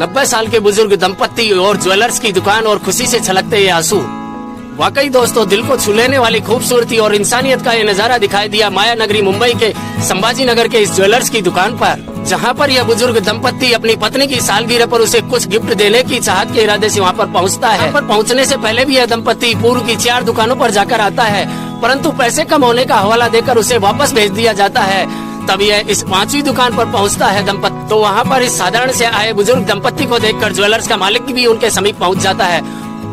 90 साल के बुजुर्ग दंपत्ति और ज्वेलर्स की दुकान और खुशी से छलकते ये आंसू। वाकई दोस्तों, दिल को छू लेने वाली खूबसूरती और इंसानियत का ये नजारा दिखाई दिया माया नगरी मुंबई के संभाजी नगर के इस ज्वेलर्स की दुकान पर, जहां पर यह बुजुर्ग दंपत्ति अपनी पत्नी की सालगिरह पर उसे कुछ गिफ्ट देने की चाहत के इरादे से वहां पर पहुंचता है। यहाँ पर पहुंचने से पहले भी यह दंपत्ति पूर्व की 4 दुकानों पर जाकर आता है, परंतु पैसे कम होने का हवाला देकर उसे वापस भेज दिया जाता है। तब यह इस 5वीं दुकान पर पहुंचता है दंपत्ति, तो वहां पर इस साधारण से आए बुजुर्ग दंपत्ति को देखकर ज्वेलर्स का मालिक भी उनके समीप पहुंच जाता है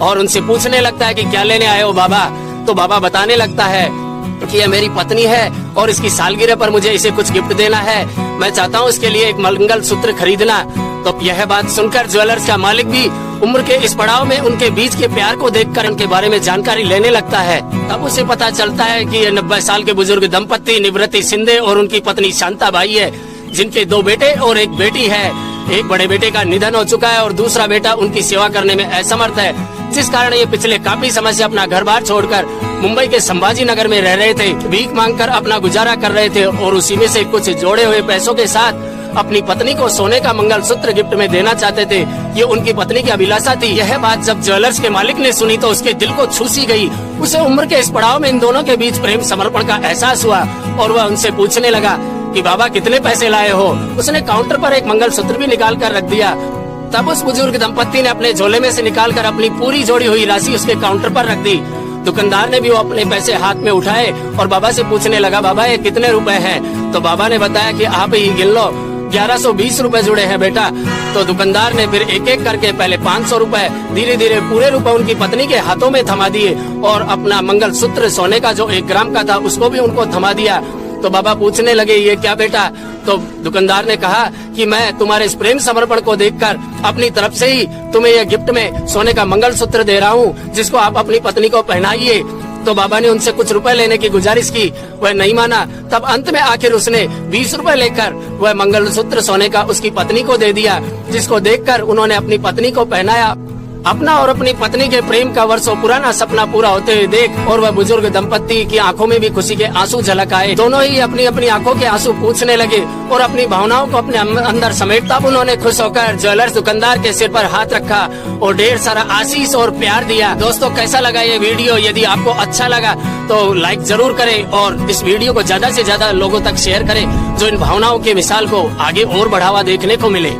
और उनसे पूछने लगता है कि क्या लेने आए हो बाबा। तो बाबा बताने लगता है कि यह मेरी पत्नी है और इसकी सालगिरह पर मुझे इसे कुछ गिफ्ट देना है, मैं चाहता हूँ इसके लिए एक मंगल सूत्र खरीदना। तो यह बात सुनकर ज्वेलर्स का मालिक भी उम्र के इस पड़ाव में उनके बीच के प्यार को देखकर उनके बारे में जानकारी लेने लगता है। तब उसे पता चलता है कि ये 90 साल के बुजुर्ग दंपत्ति निवृत्ति शिंदे और उनकी पत्नी शांता बाई है, जिनके 2 बेटे और 1 बेटी है। एक बड़े बेटे का निधन हो चुका है और दूसरा बेटा उनकी सेवा करने में असमर्थ है, जिस कारण ये पिछले काफी समय से अपना घर बार छोड़कर मुंबई के संभाजी नगर में रह रहे थे। भीख मांगकर अपना गुजारा कर रहे थे और उसी में से कुछ जोड़े हुए पैसों के साथ अपनी पत्नी को सोने का मंगलसूत्र गिफ्ट में देना चाहते थे। ये उनकी पत्नी की अभिलाषा थी। यह बात जब ज्वेलर्स के मालिक ने सुनी तो उसके दिल को छू सी गई। उसे उम्र के इस पड़ाव में इन दोनों के बीच प्रेम समर्पण का एहसास हुआ और वह उनसे पूछने लगा कि बाबा कितने पैसे लाए हो। उसने काउंटर पर एक मंगलसूत्र भी निकाल कर रख दिया। तब उस बुजुर्ग दंपत्ति ने अपने झोले में से निकालकर अपनी पूरी जोड़ी हुई राशि उसके काउंटर पर रख दी। दुकानदार ने भी वो अपने पैसे हाथ में उठाए और बाबा से पूछने लगा, बाबा ये कितने रुपए हैं। तो बाबा ने बताया कि आप ही गिन लो, 1120 रुपए जुड़े हैं बेटा। तो दुकानदार ने फिर एक एक करके पहले 500 रुपए, धीरे धीरे पूरे रुपए उनकी पत्नी के हाथों में थमा दिए और अपना मंगलसूत्र सोने का जो 1 ग्राम का था उसको भी उनको थमा दिया। तो बाबा पूछने लगे, ये क्या बेटा। तो दुकानदार ने कहा कि मैं तुम्हारे इस प्रेम समर्पण को देखकर अपनी तरफ से ही तुम्हें यह गिफ्ट में सोने का मंगलसूत्र दे रहा हूँ, जिसको आप अपनी पत्नी को पहनाइए। तो बाबा ने उनसे कुछ रुपए लेने की गुजारिश की, वह नहीं माना। तब अंत में आखिर उसने 20 रुपए लेकर वह मंगलसूत्र सोने का उसकी पत्नी को दे दिया, जिसको देखकर उन्होंने अपनी पत्नी को पहनाया। अपना और अपनी पत्नी के प्रेम का वर्षों पुराना सपना पूरा होते हुए देख और वह बुजुर्ग दंपत्ति की आंखों में भी खुशी के आंसू झलक आए। दोनों ही अपनी अपनी आंखों के आंसू पूछने लगे और अपनी भावनाओं को अपने अंदर समेट। तब उन्होंने खुश होकर ज्वेलर्स दुकानदार के सिर पर हाथ रखा और ढेर सारा आशीष और प्यार दिया। दोस्तों, कैसा लगा ये वीडियो? यदि आपको अच्छा लगा तो लाइक जरूर करें और इस वीडियो को ज्यादा से ज्यादा लोगों तक शेयर करें, जो इन भावनाओं की मिसाल को आगे और बढ़ावा देखने को मिले।